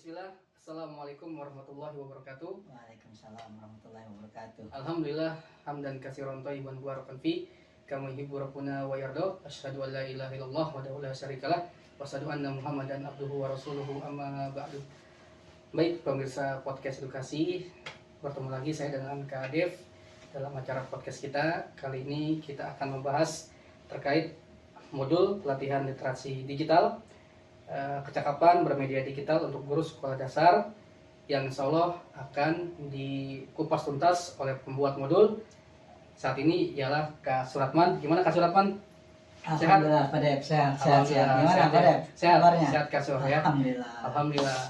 Bismillah. Assalamualaikum warahmatullahi wabarakatuh. Waalaikumsalam warahmatullahi wabarakatuh. Alhamdulillah hamdan katsiran thayyiban mubarakan fi kama yuhibbu rabbuna wa yarda. Asyhadu an la ilaha illallah wa la syarikalah wa asyhadu anna Muhammadan abduhu wa rasuluhu amma ba'du. Baik pemirsa podcast edukasi, bertemu lagi saya dengan Kak Dev dalam acara podcast kita. Kali ini kita akan membahas terkait modul pelatihan literasi digital, kecakapan bermedia digital untuk guru sekolah dasar, yang insya Allah akan dikupas tuntas oleh pembuat modul saat ini ialah Kak Suratman. Gimana Kak Suratman? Sehat? Alhamdulillah Pak Dep, sehat. Gimana sehat, Pak Dep? Sehat, Kabarnya? sehat Kak Sur ya. Alhamdulillah. Alhamdulillah.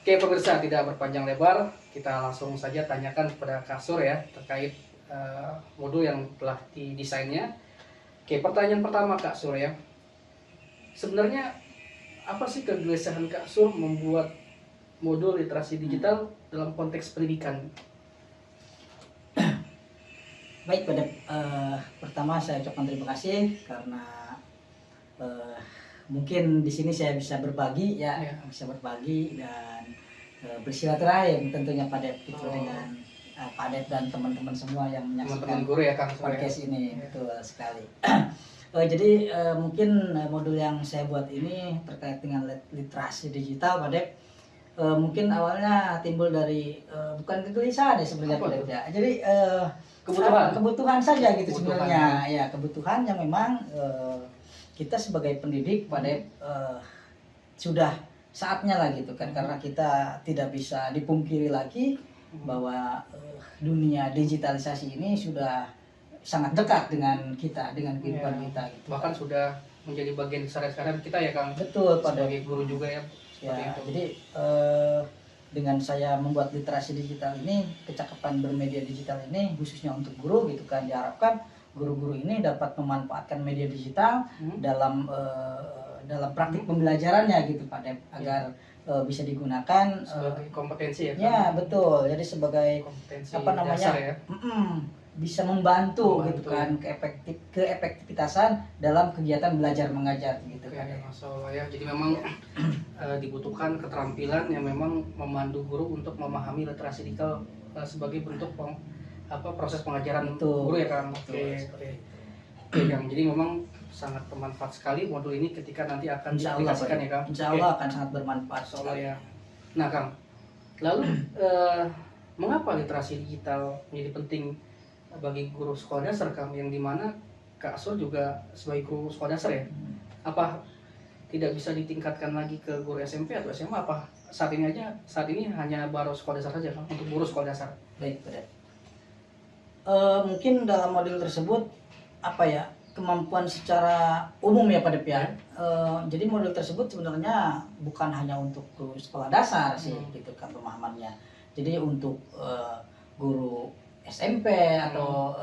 Oke pemirsa, tidak berpanjang lebar, kita langsung saja tanyakan kepada Kak Sur ya terkait modul yang telah didesainnya. Oke, pertanyaan pertama Kak Sur ya. Sebenarnya apa sih kegelisahan Kak Sur membuat modul literasi digital dalam konteks pendidikan? Baik Pak Dep, pertama saya ucapkan terima kasih karena mungkin di sini saya bisa berbagi ya. Bisa berbagi dan bersilaturahim tentunya Pak Dep gitu dengan Pak Dep dan teman-teman semua yang menyaksikan Guru ya Kang Sur podcast ya? ini. Betul sekali. Jadi mungkin modul yang saya buat ini terkait dengan literasi digital Pak Dep, mungkin awalnya timbul dari bukan kegelisahan ya sebenarnya Pak Dep ya. Jadi kebutuhan saja gitu sebenarnya ya, kebutuhan yang memang kita sebagai pendidik Pak Dep sudah saatnya lah gitu kan, karena kita tidak bisa dipungkiri lagi bahwa dunia digitalisasi ini sudah sangat dekat dengan kita, dengan kehidupan kita gitu. Bahkan sudah menjadi bagian sehari-hari kita ya Kang. Betul Pak Dep. Sebagai guru juga ya. Ya, jadi dengan saya membuat literasi digital ini, kecakapan bermedia digital ini khususnya untuk guru gitu kan, diharapkan guru-guru ini dapat memanfaatkan media digital dalam praktik pembelajarannya gitu Pak Dep, agar bisa digunakan sebagai kompetensi ya Kang. Ya betul, jadi sebagai kompetensi apa namanya dasar ya. Bisa membantu gitu kan keefektivitasan dalam kegiatan belajar mengajar gitu kan. Masya Allah ya. Jadi memang dibutuhkan keterampilan yang memang memandu guru untuk memahami literasi digital sebagai bentuk proses pengajaran guru ya Kang. Oke. Kang, jadi memang sangat bermanfaat sekali modul ini ketika nanti akan diaplikasikan ya Kang. Insya Allah akan sangat bermanfaat ya. Nah Kang, lalu mengapa literasi digital menjadi penting bagi guru sekolah dasar Kang, yang dimana Kak Sur juga sebagai guru sekolah dasar ya? Apa tidak bisa ditingkatkan lagi ke guru SMP atau SMA? Apa saat ini hanya baru sekolah dasar saja Kang, untuk guru sekolah dasar? Baik, Pak. Mungkin dalam modul tersebut kemampuan secara umum ya Pak Dep ya. Jadi modul tersebut sebenarnya bukan hanya untuk guru sekolah dasar sih gitu kan pemahamannya. Jadi untuk guru SMP atau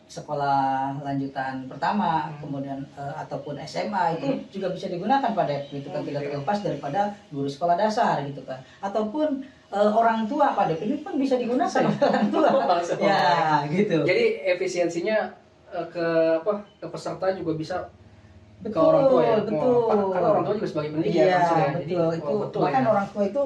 sekolah lanjutan pertama, kemudian ataupun SMA itu juga bisa digunakan Pak Dep gitu kan, tidak terlepas daripada guru sekolah dasar gitu kan, ataupun orang tua Pak Dep ini pun bisa digunakan orang tua ya gitu. Jadi efisiensinya ke peserta juga bisa ke orang tua ya. Betul. Karena orang tua juga sebagai pendidik ya. Betul. Itu bahkan orang tua itu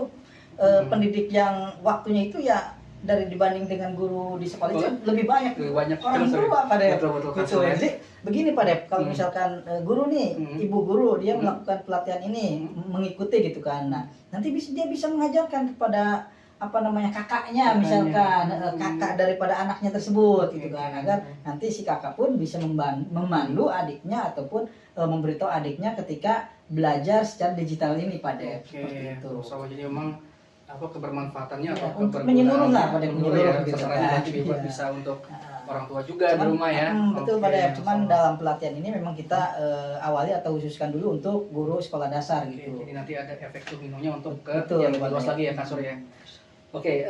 pendidik yang waktunya itu ya dari dibanding dengan guru di sekolah itu lebih banyak orang tua Pak Dep. Betul. Jadi begini Pak Dep, kalau misalkan guru nih, ibu guru dia melakukan pelatihan ini, mengikuti gitu kan. Nah, nanti dia bisa mengajarkan kepada kakaknya misalkan, kakak daripada anaknya tersebut gitu kan, agar nanti si kakak pun bisa memandu adiknya ataupun memberitahu adiknya ketika belajar secara digital ini Pak Dep. Seperti itu. Jadi memang kebermanfaatannya untuk menyeluruh lah pada menyeluruh gitu kan. Bisa untuk orang tua juga di rumah ya. Betul Pak Dep. Cuman dalam pelatihan ini memang kita awali atau khususkan dulu untuk guru sekolah dasar gitu. Jadi nanti ada efek dominonya untuk yang lebih luas lagi ya Kak Sur ya. Oke,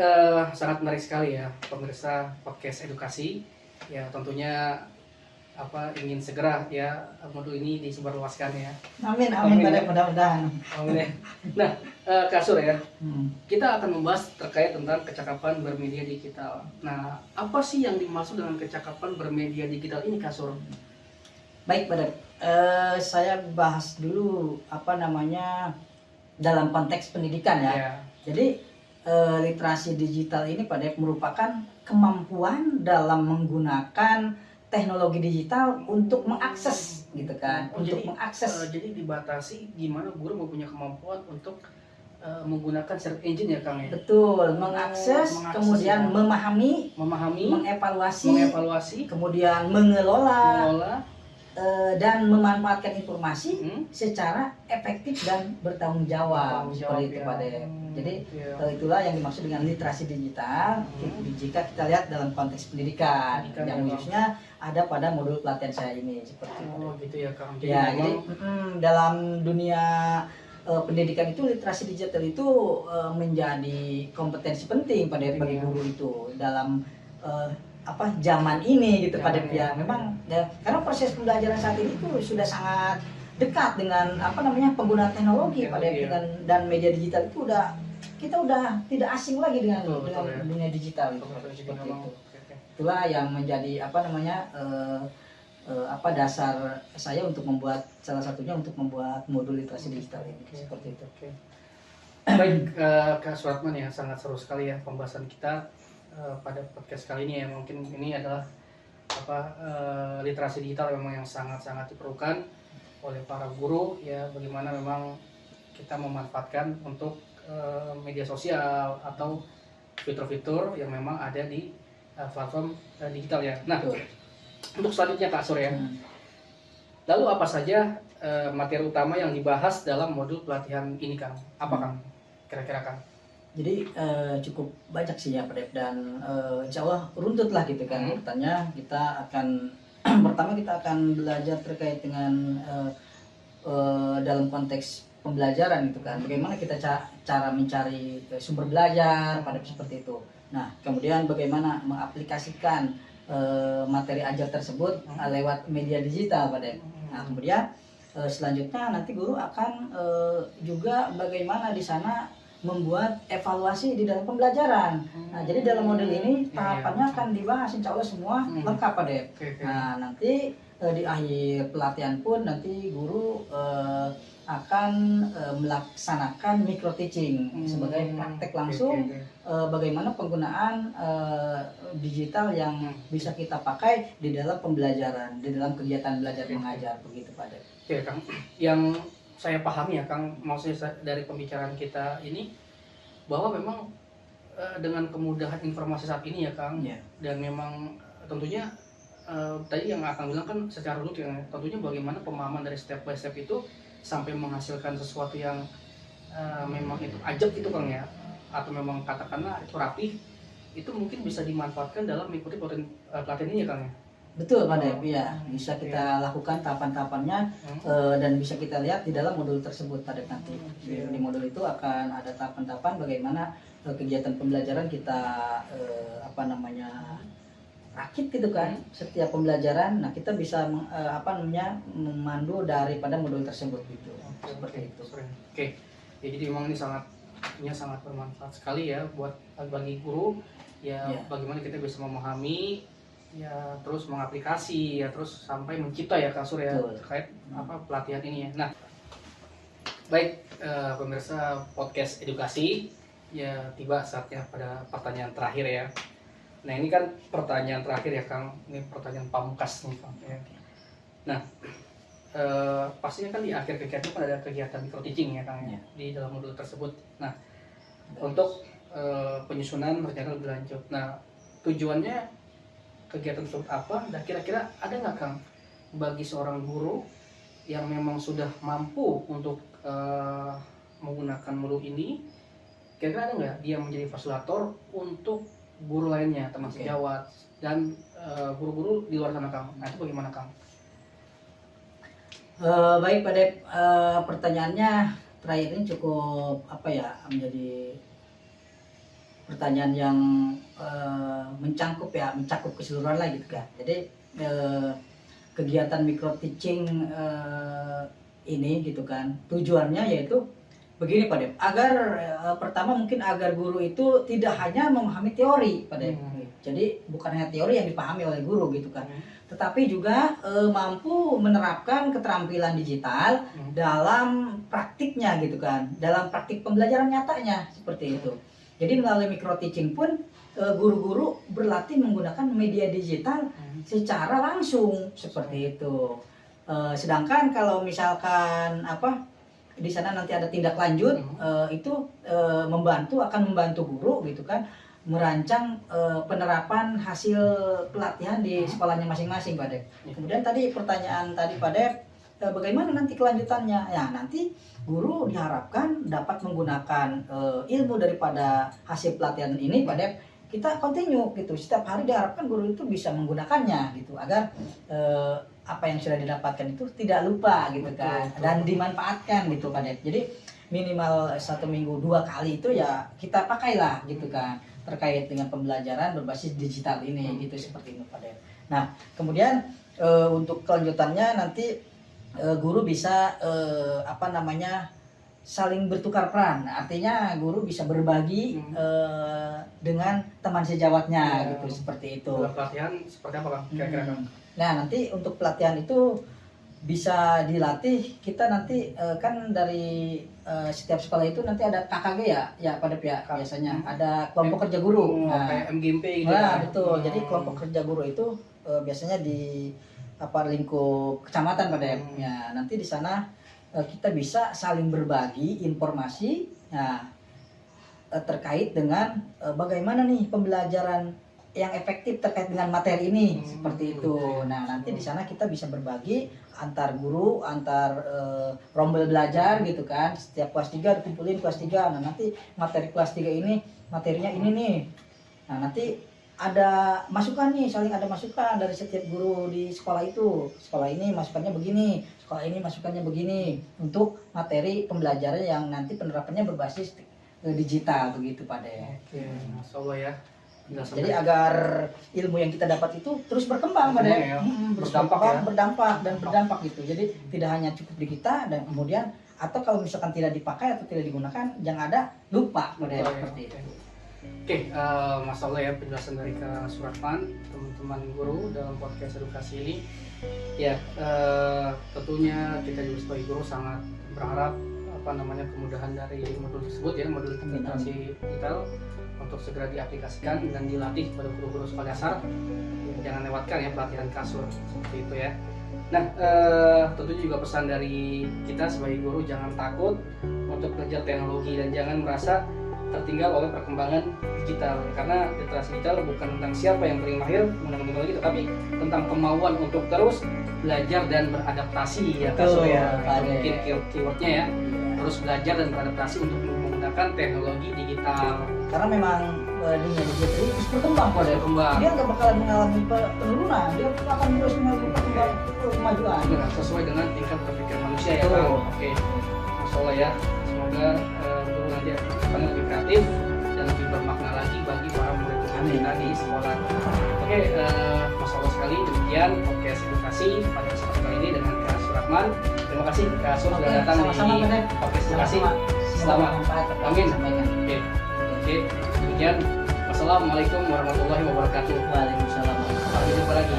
sangat menarik sekali ya pemirsa podcast edukasi. Ya tentunya ingin segera ya modul ini disebarluaskan ya. Amin Pak Dep, mudah-mudahan. Amin. Nah, Kak Sur ya, kita akan membahas terkait tentang kecakapan bermedia digital. Nah, apa sih yang dimaksud dengan kecakapan bermedia digital ini Kak Sur? Baik Pak Dep, saya bahas dulu dalam konteks pendidikan ya. Ya. Jadi literasi digital ini pada merupakan kemampuan dalam menggunakan teknologi digital untuk mengakses gitu kan, untuk mengakses. Jadi dibatasi gimana guru mau punya kemampuan untuk menggunakan search engine ya Kang ya. Betul, mengakses kemudian ya. memahami, mengevaluasi, kemudian mengelola dan memanfaatkan informasi secara efektif dan bertanggung jawab seperti itu Pak Dep. Jadi itulah yang dimaksud dengan literasi digital jika kita lihat dalam konteks pendidikan yang khususnya ada pada modul pelatihan saya ini seperti itu. Oh gitu ya Kang. Jadi dalam dunia pendidikan itu literasi digital itu menjadi kompetensi penting pada bagi guru itu dalam zaman ini gitu pada ya memang ya, karena proses pembelajaran saat ini tuh sudah sangat dekat dengan penggunaan teknologi pada dan media digital itu kita udah tidak asing lagi dengan dunia digital itu seperti itu. Itulah yang menjadi dasar saya untuk salah satunya untuk membuat modul literasi digital ini seperti itu. Baik Kak Suratman ya, sangat seru sekali ya pembahasan kita pada podcast kali ini ya. Mungkin ini adalah literasi digital memang yang sangat-sangat diperlukan oleh para guru ya, bagaimana memang kita memanfaatkan untuk media sosial atau fitur-fitur yang memang ada di platform digital ya. Nah, untuk selanjutnya Kak Sur ya. Lalu apa saja materi utama yang dibahas dalam modul pelatihan ini Kang? Apa Kang? Kira-kira Kang? Jadi cukup banyak sih ya Pak Dep, dan insya Allah runtut lah gitu kan urutannya. Kita akan pertama kita akan belajar terkait dengan dalam konteks pembelajaran gitu kan, bagaimana kita cara mencari sumber belajar pada seperti itu. Nah kemudian bagaimana mengaplikasikan materi ajar tersebut lewat media digital Pak Dep. Nah kemudian selanjutnya nanti guru akan juga bagaimana di sana membuat evaluasi di dalam pembelajaran. Nah, jadi dalam model ini tahapannya akan dibahas insya Allah semua lengkap Pak Dep. Nah, nanti di akhir pelatihan pun nanti guru akan melaksanakan micro teaching sebagai praktek langsung bagaimana penggunaan digital yang bisa kita pakai di dalam pembelajaran, di dalam kegiatan belajar mengajar begitu Pak Dep. Oke Kang, yang saya pahami ya Kang, maksudnya dari pembicaraan kita ini bahwa memang dengan kemudahan informasi saat ini ya Kang, dan memang tentunya tadi yang akan bilang kan secara runut ya, tentunya bagaimana pemahaman dari step by step itu sampai menghasilkan sesuatu yang memang itu ajab gitu Kang ya, atau memang katakanlah itu rapih, itu mungkin bisa dimanfaatkan dalam mengikuti pelatihan ini ya Kang ya. Betul Pak Dep, ya bisa kita lakukan tahapan-tahapannya dan bisa kita lihat di dalam modul tersebut Pak Dep nanti. Di modul itu akan ada tahapan-tahapan bagaimana kegiatan pembelajaran kita rakit gitu kan setiap pembelajaran. Nah kita bisa memandu daripada modul tersebut gitu. Seperti itu. Oke. Jadi memang ini sangat bermanfaat sekali ya buat bagi guru ya, bagaimana kita bisa memahami ya, terus mengaplikasi ya, terus sampai mencipta ya Kak Sur ya terkait pelatihan ini ya. Nah, baik pemirsa podcast edukasi ya, tiba saatnya pada pertanyaan terakhir ya. Nah ini kan pertanyaan terakhir ya Kang, ini pertanyaan pamungkas nih Kang ya. Nah pastinya kan di akhir kegiatan kan ada kegiatan micro teaching ya Kang ya, di dalam modul tersebut. Nah untuk penyusunan rencana lebih lanjut. Nah tujuannya kegiatan tersebut apa, dan kira-kira ada nggak Kang bagi seorang guru yang memang sudah mampu untuk menggunakan modul ini, kira-kira ada nggak dia menjadi fasilitator untuk guru lainnya termasuk sejawat dan guru-guru di luar sana Kang? Nah itu bagaimana Kang? Baik Pak Dep, pertanyaannya terakhir ini cukup menjadi pertanyaan yang mencakup keseluruhan lah gitu kan. Jadi kegiatan micro teaching ini gitu kan, tujuannya yaitu begini Pak Dep, agar pertama mungkin agar guru itu tidak hanya memahami teori Pak Dep, Jadi bukan hanya teori yang dipahami oleh guru gitu kan, tetapi juga mampu menerapkan keterampilan digital dalam praktiknya gitu kan, dalam praktik pembelajaran nyatanya seperti itu. Jadi melalui micro teaching pun guru-guru berlatih menggunakan media digital secara langsung seperti itu. Sedangkan kalau misalkan di sana nanti ada tindak lanjut, itu akan membantu guru gitu kan merancang penerapan hasil pelatihan di sekolahnya masing-masing, Pak Dep. Kemudian tadi pertanyaan tadi Pak Dep, bagaimana nanti kelanjutannya? Ya nanti guru diharapkan dapat menggunakan ilmu daripada hasil pelatihan ini, Pak Dep. Kita continue gitu, setiap hari diharapkan guru itu bisa menggunakannya gitu agar apa yang sudah didapatkan itu tidak lupa gitu kan, dan dimanfaatkan gitu Pak Dep. Jadi minimal 1 minggu 2 kali itu ya kita pakailah gitu kan, terkait dengan pembelajaran berbasis digital ini gitu, seperti itu Pak Dep. Nah kemudian untuk kelanjutannya nanti guru bisa saling bertukar peran, artinya guru bisa berbagi dengan teman sejawatnya gitu, seperti itu. Pelatihan seperti apa Kang kira-kira Kang? Nah nanti untuk pelatihan itu bisa dilatih, kita nanti kan dari setiap sekolah itu nanti ada KKG ya pada pihak biasanya ada kelompok kerja guru. Kayak MGMP gitu. Nah betul, jadi kelompok kerja guru itu biasanya di lingkup kecamatan pada ya. Nanti di sana kita bisa saling berbagi informasi terkait dengan bagaimana nih pembelajaran yang efektif terkait dengan materi ini, seperti itu. Nah nanti di sana kita bisa berbagi antar guru, antar rombel belajar gitu kan. Setiap kelas 3 dikumpulin kelas 3. Nah nanti materi kelas 3 ini materinya ini nih. Nah nanti ada masukan nih, saling ada masukan dari setiap guru di sekolah itu. Sekolah ini masukannya begini, sekolah ini masukannya begini, untuk materi pembelajaran yang nanti penerapannya berbasis digital begitu Pak De. Oke, Masya Allah ya. Jadi agar ilmu yang kita dapat itu terus berkembang, Pak De. Berdampak gitu. Jadi tidak hanya cukup di kita, dan kemudian atau kalau misalkan tidak dipakai atau tidak digunakan, yang ada lupa, Pak De, seperti itu. Oke, Mas Allah ya penjelasan dari Kak Suratman, teman-teman guru dalam podcast edukasi ini. Ya, tentunya kita juga sebagai guru sangat berharap kemudahan dari modul tersebut ya, modul integrasi digital untuk segera diaplikasikan dan dilatih pada guru-guru sekolah dasar. Jangan lewatkan ya pelatihan kasur seperti itu ya. Nah, tentunya juga pesan dari kita sebagai guru, jangan takut untuk belajar teknologi dan jangan merasa tertinggal oleh perkembangan digital, karena literasi digital bukan tentang siapa yang paling mahir menggunakan teknologi, tetapi tentang kemauan untuk terus belajar dan beradaptasi ya kasur ya. Mungkin keywordnya ya, terus belajar dan beradaptasi untuk menggunakan teknologi digital. Karena memang dunia digital ini terus berkembang, dia nggak bakalan mengalami penurunan, dia akan terus mengalami kemajuan sesuai dengan tingkat berpikir manusia ya Kang. Oke, Masya Allah ya, semoga guru nanti akan lebih kreatif dan lebih bermakna lagi bagi para murid kita di sekolah. Oke, Masya Allah sekali, demikian podcast edukasi pada kesempatan kali ini dengan Kak Suratman. Terima kasih Kak Sur sudah datang di podcast edukasi. Selamat. Amin. Oke, demikian. Wassalamualaikum warahmatullahi wabarakatuh. Waalaikumsalam. Sampai jumpa lagi.